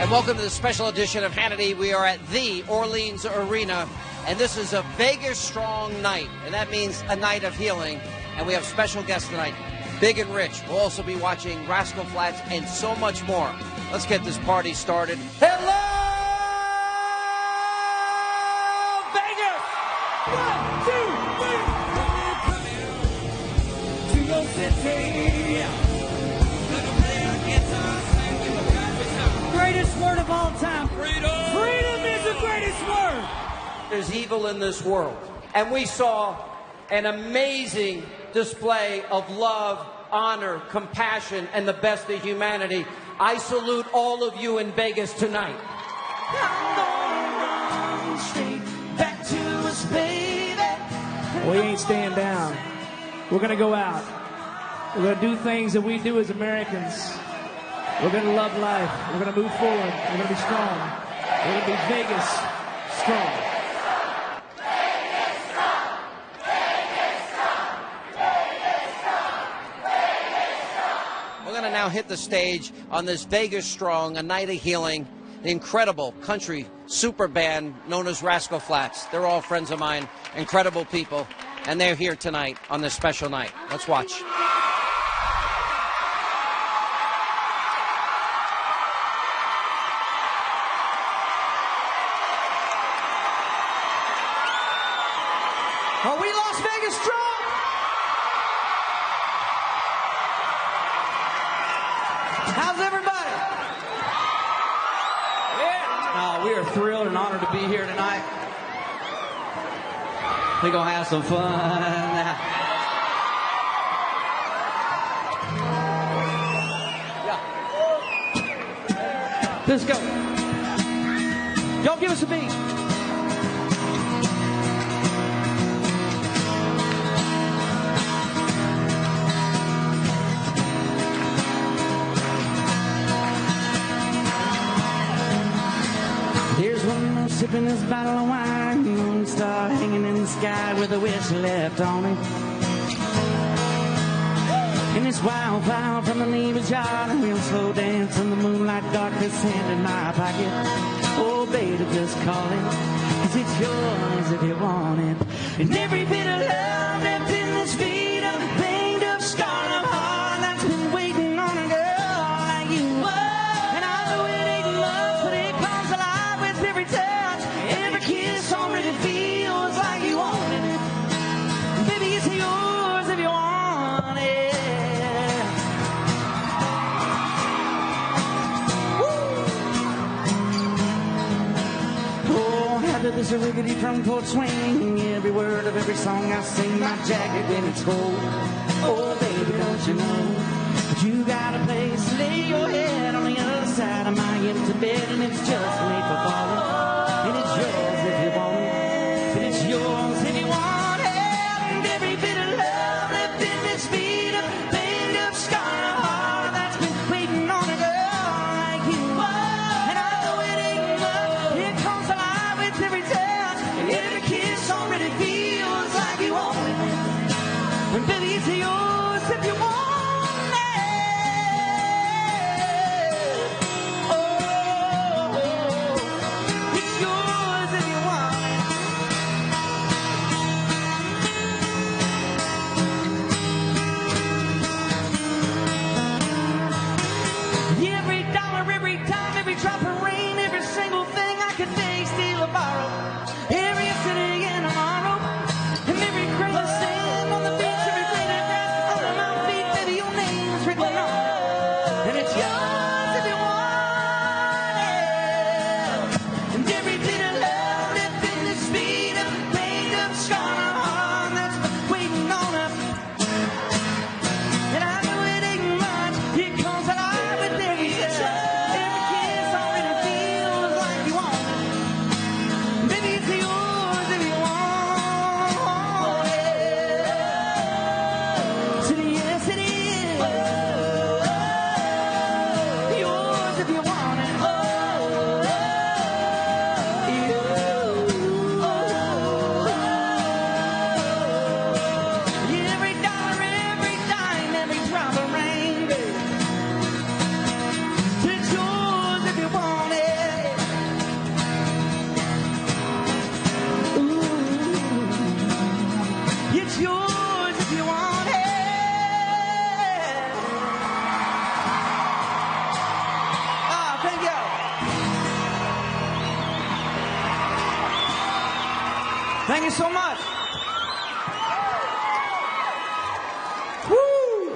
And welcome to the special edition of Hannity. We are at the Orleans Arena, and this is a Vegas strong night, and that means a night of healing. And we have special guests tonight, Big and Rich. We'll also be watching Rascal Flatts and so much more. Let's get this party started. Hello, Vegas! 1, 2, 3. To your city. Greatest word of all time. Freedom! Freedom is the greatest word! There's evil in this world. And we saw an amazing display of love, honor, compassion, and the best of humanity. I salute all of you in Vegas tonight. I'm gonna run straight back to us, baby. We ain't staying down. We're gonna go out. We're gonna do things that we do as Americans. We're going to love life. We're going to move forward. We're going to be strong. We're going to be Vegas strong. Vegas strong. Vegas strong. Vegas strong. Vegas strong. We're going to now hit the stage on this Vegas Strong, a night of healing. The incredible country super band known as Rascal Flatts. They're all friends of mine, incredible people, and they're here tonight on this special night. Let's watch. Are we Las Vegas strong? How's everybody? Yeah. We are thrilled and honored to be here tonight. We're going to have some fun. Yeah. Let's go. Y'all give us a beat. Sipping this bottle of wine, moon star hanging in the sky with a wish left on it. And this wildflower from the neighbor's yard, and we'll slow dance in the moonlight darkness, hand in my pocket. Oh, baby, just call it, 'cause it's yours if you want it. And every bit of love left in this beat of pained up scar of heart that's been waiting on a girl like you. And I know it ain't much, but it comes alive with every time. Already feels like you want it. Baby, it's yours if you want it. Woo! Oh, after this rickety front porch swing, every word of every song I sing, my jacket when it's cold. Oh, baby, don't you know that you got a place to lay your head on the other side of my empty bed, and it's just made for falling, and it's yours if you want it. It's yours if you want it. And every bit of love left in this beat of pained up scar of heart that's been waiting on a girl like you. And I know it ain't much. It comes alive with every touch, and every kiss already feels like you want it. And baby, it's yours if you want it. Thank you so much. Woo!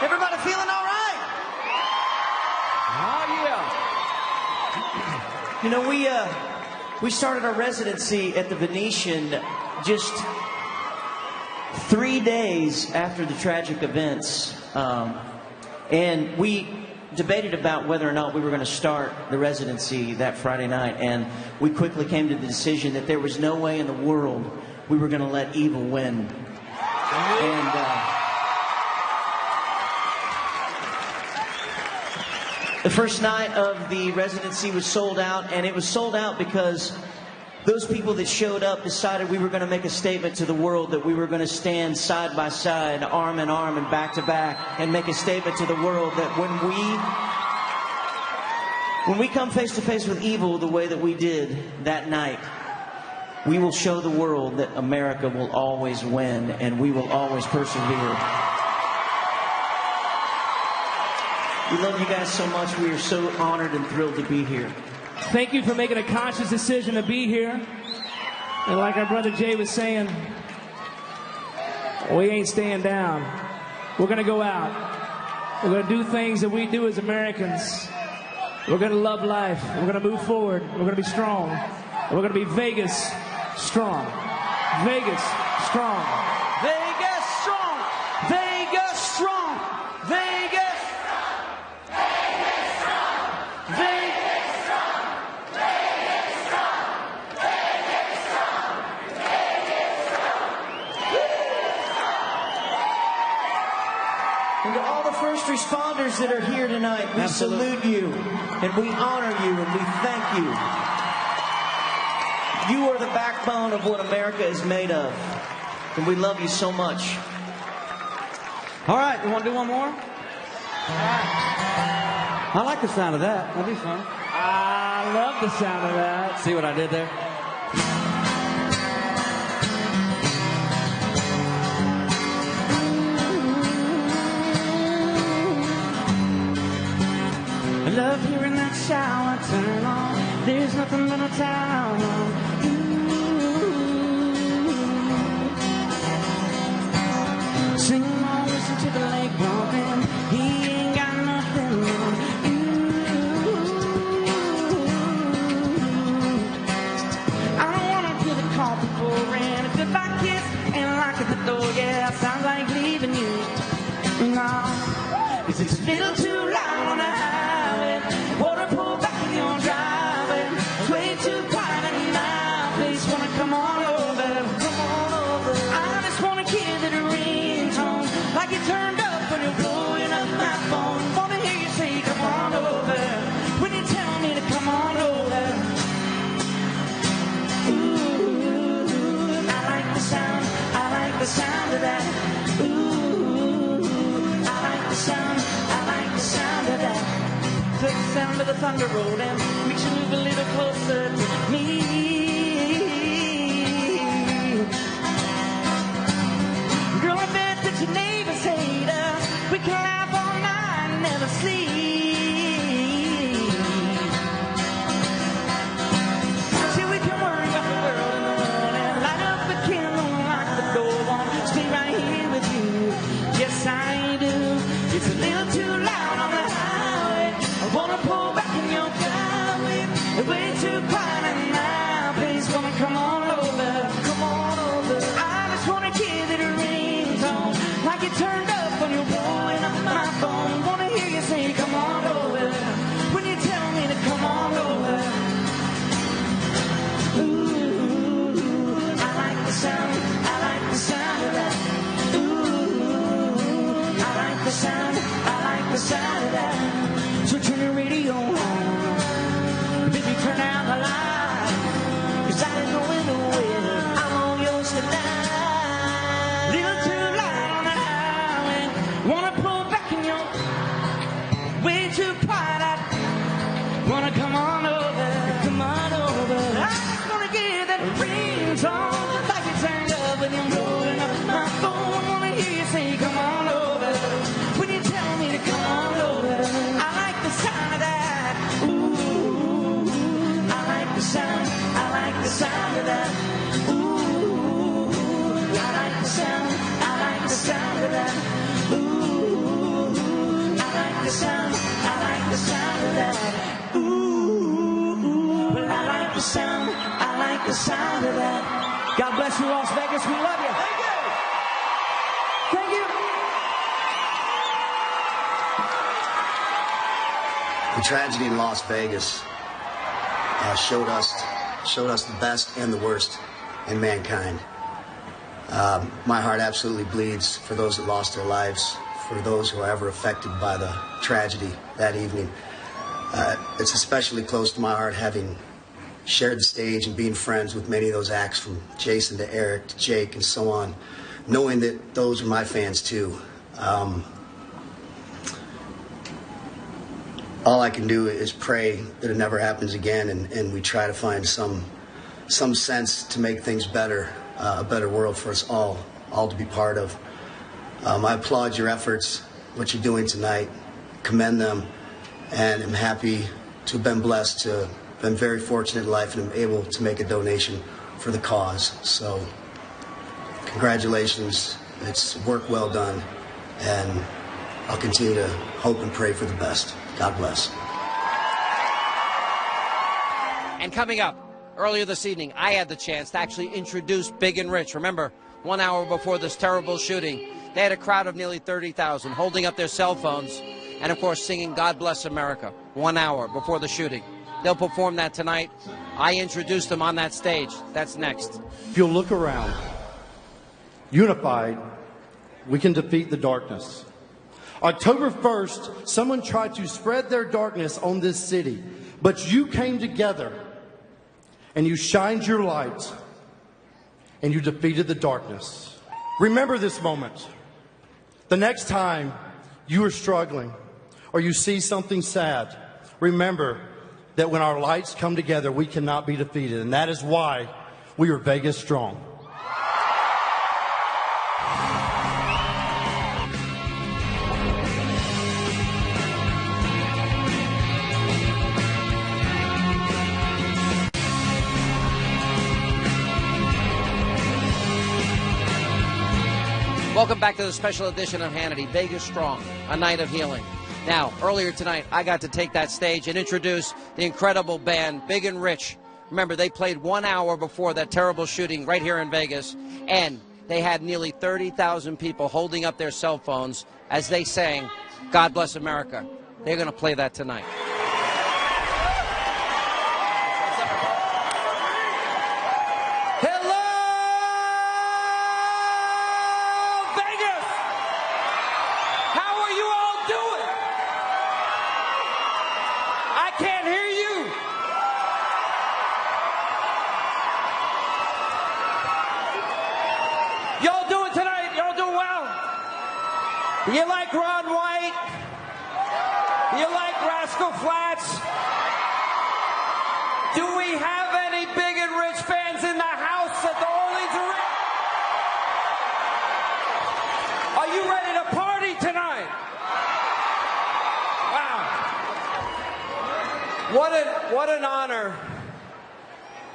Everybody feeling all right? Oh, yeah. You know, we started our residency at the Venetian just 3 days after the tragic events. And we debated about whether or not we were going to start the residency that Friday night, and we quickly came to the decision that there was no way in the world we were going to let evil win. And the first night of the residency was sold out, and it was sold out because those people that showed up decided we were going to make a statement to the world, that we were going to stand side by side, arm in arm and back to back, and make a statement to the world that when we come face to face with evil the way that we did that night, we will show the world that America will always win and we will always persevere. We love you guys so much. We are so honored and thrilled to be here. Thank you for making a conscious decision to be here. And like our brother Jay was saying, we ain't staying down. We're going to go out. We're going to do things that we do as Americans. We're going to love life. We're going to move forward. We're going to be strong. And we're going to be Vegas strong. Vegas strong. Vegas strong. Vegas strong. Vegas. And to all the first responders that are here tonight, we salute you, and we honor you, and we thank you. You are the backbone of what America is made of, and we love you so much. All right, you want to do one more? All right. I like the sound of that. That'd be fun. I love the sound of that. See what I did there? I love hearing that shower turn on. There's nothing but a town on. Sing along, listen to the lake bumping. He ain't got nothing on. I don't wanna hear the call before and a goodbye kiss and a lock at the door. Yeah, sounds like leaving you. No, 'cause it's a little too loud on the highway. Water pull back in your driveway. It's way too quiet in my place. Wanna come on over, come on over. I just wanna hear the ringtone, like it turned up when you're blowing up my phone. Wanna hear you say, come on over, when you tell me to come on over. Ooh, I like the sound of that. Ooh, I like the sound of that. The sound of the thunder rolling makes you move a little closer to me. Girl, I bet that your neighbors hate us. We can laugh all night and never sleep. See, we can worry about the world in the morning, light up the candle, lock the door, want to stay right here with you. Yes, I do. It's a little too loud on the highway. I wanna pull back in your driveway. It's way too quiet in my place. Wanna come on over, come on over. I just wanna hear that ringtone, like it turned up when you're blowing up my phone. Wanna hear you say, come on over, when you tell me to come on over. Ooh, I like the sound of that. Ooh, I like the sound of that. So turn your radio on, baby, turn out the light, 'cause I ain't going nowhere, I'm all yours tonight. Little too loud on the highway, wanna pull back in your, way too quiet, I wanna come on over, come on over. I just wanna get that ringtone, like it turned up when you're blowing up my phone. Wanna hear you say, come on over, when you tell me to come on over. I like the sound of that. Ooh, I like the sound of that. Ooh, well, I like the sound of that. God bless you, Las Vegas. We love you. Thank you. Thank you. The tragedy in Las Vegas showed us the best and the worst in mankind. My heart absolutely bleeds for those that lost their lives, for those who are ever affected by the tragedy that evening. It's especially close to my heart, having shared the stage and being friends with many of those acts, from Jason to Eric to Jake and so on, knowing that those are my fans too. All I can do is pray that it never happens again, and we try to find some sense to make things better, a better world for us all to be part of. I applaud your efforts, what you're doing tonight, commend them, and I'm happy to have been blessed to have been very fortunate in life and am able to make a donation for the cause. So congratulations, it's work well done, and I'll continue to hope and pray for the best. God bless. And coming up, earlier this evening, I had the chance to actually introduce Big and Rich. Remember, 1 hour before this terrible shooting, they had a crowd of nearly 30,000 holding up their cell phones and, of course, singing God Bless America 1 hour before the shooting. They'll perform that tonight. I introduced them on that stage. That's next. If you'll look around, unified, we can defeat the darkness. October 1st, someone tried to spread their darkness on this city, but you came together and you shined your light and you defeated the darkness. Remember this moment. The next time you are struggling or you see something sad, remember that when our lights come together, we cannot be defeated. And that is why we are Vegas strong. Welcome back to the special edition of Hannity, Vegas Strong, a night of healing. Now, earlier tonight, I got to take that stage and introduce the incredible band, Big and Rich. Remember, they played 1 hour before that terrible shooting right here in Vegas, and they had nearly 30,000 people holding up their cell phones as they sang God Bless America. They're going to play that tonight. You like Ron White? You like Rascal Flatts? Do we have any Big and Rich fans in the house at the Orleans Arena? Are you ready to party tonight? Wow. What an honor.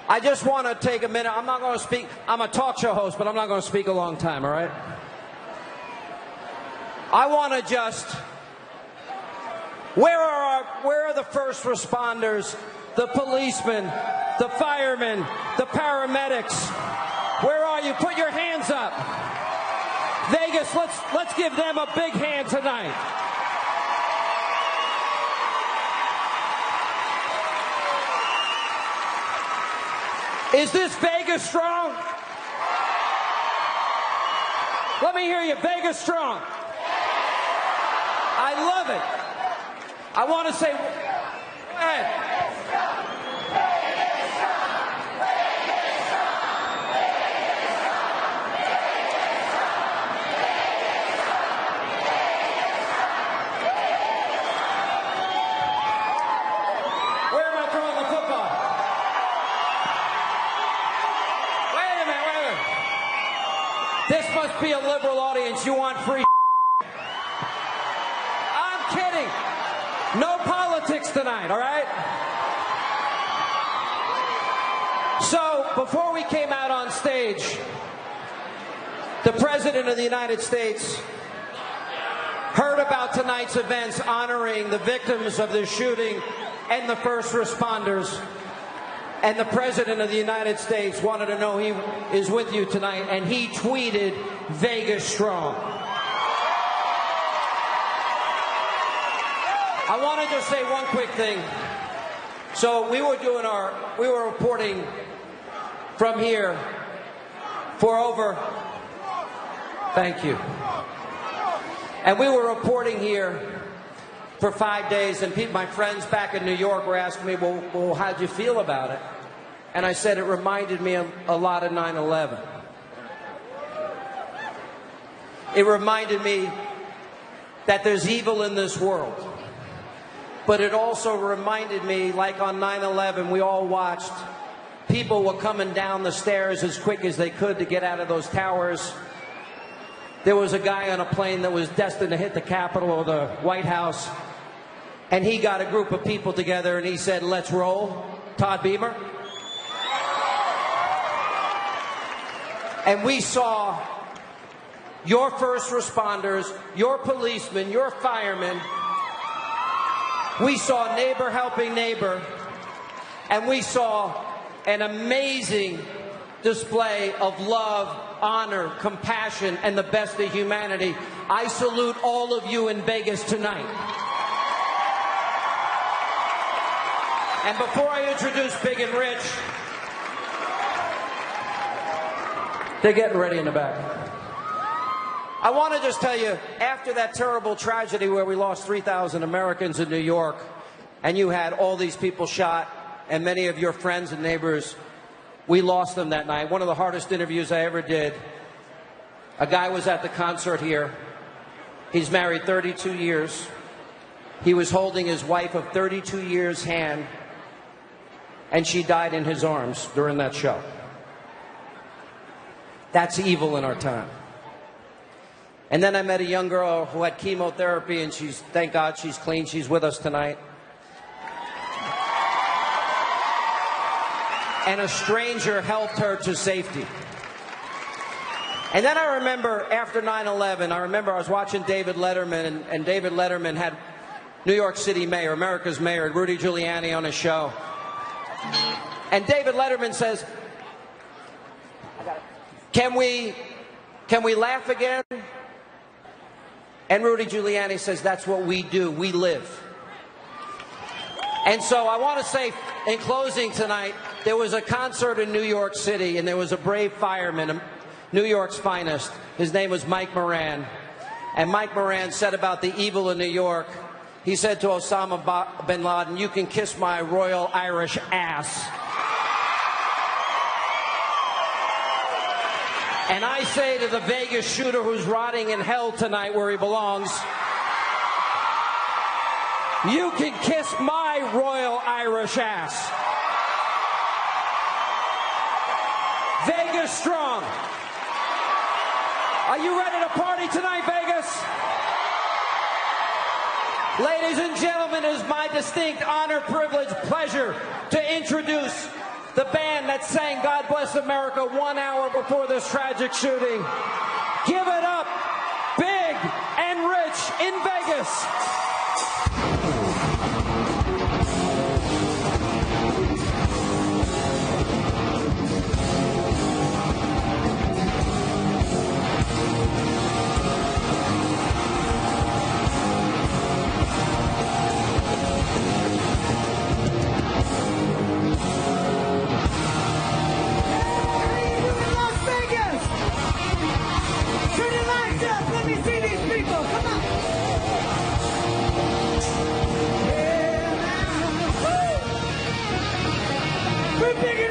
I just want to take a minute. I'm not going to speak. I'm a talk show host, but I'm not going to speak a long time, all right? I want to just, where are the first responders, the policemen, the firemen, the paramedics? Where are you? Put your hands up. Vegas, let's give them a big hand tonight. Is this Vegas strong? Let me hear you. Vegas strong. I love it. I want to say, hey. Where am I throwing the football? Wait a minute. This must be a liberal audience. You want free? Kidding. No politics tonight, all right? So, before we came out on stage, the President of the United States heard about tonight's events honoring the victims of the shooting and the first responders. And the President of the United States wanted to know he is with you tonight, and he tweeted, "Vegas strong." I want to just say one quick thing. So we were reporting from here for over, thank you. And we were reporting here for 5 days, and my friends back in New York were asking me, well, how'd you feel about it? And I said it reminded me a lot of 9/11. It reminded me that there's evil in this world. But it also reminded me, like on 9/11, we all watched, people were coming down the stairs as quick as they could to get out of those towers. There was a guy on a plane that was destined to hit the Capitol or the White House, and he got a group of people together and he said, "Let's roll." Todd Beamer. And we saw your first responders, your policemen, your firemen. We saw neighbor helping neighbor, and we saw an amazing display of love, honor, compassion, and the best of humanity. I salute all of you in Vegas tonight. And before I introduce Big and Rich, they're getting ready in the back. I want to just tell you, after that terrible tragedy where we lost 3,000 Americans in New York, and you had all these people shot, and many of your friends and neighbors, we lost them that night. One of the hardest interviews I ever did. A guy was at the concert here. He's married 32 years. He was holding his wife of 32 years' hand, and she died in his arms during that show. That's evil in our time. And then I met a young girl who had chemotherapy, and thank God she's clean. She's with us tonight. And a stranger helped her to safety. And then I remember after 9/11, I was watching David Letterman, and David Letterman had New York City Mayor, America's Mayor, Rudy Giuliani on his show. And David Letterman says, can we laugh again? And Rudy Giuliani says, that's what we do. We live. And so I want to say, in closing tonight, there was a concert in New York City, and there was a brave fireman, New York's finest. His name was Mike Moran. And Mike Moran said about the evil in New York, he said to Osama bin Laden, "You can kiss my Royal Irish ass." And I say to the Vegas shooter who's rotting in hell tonight where he belongs, you can kiss my Royal Irish ass. Vegas strong. Are you ready to party tonight, Vegas? Ladies and gentlemen, it is my distinct honor, privilege, pleasure to introduce the band that sang God Bless America 1 hour before this tragic shooting. Give it up, Big and Rich in Vegas. Big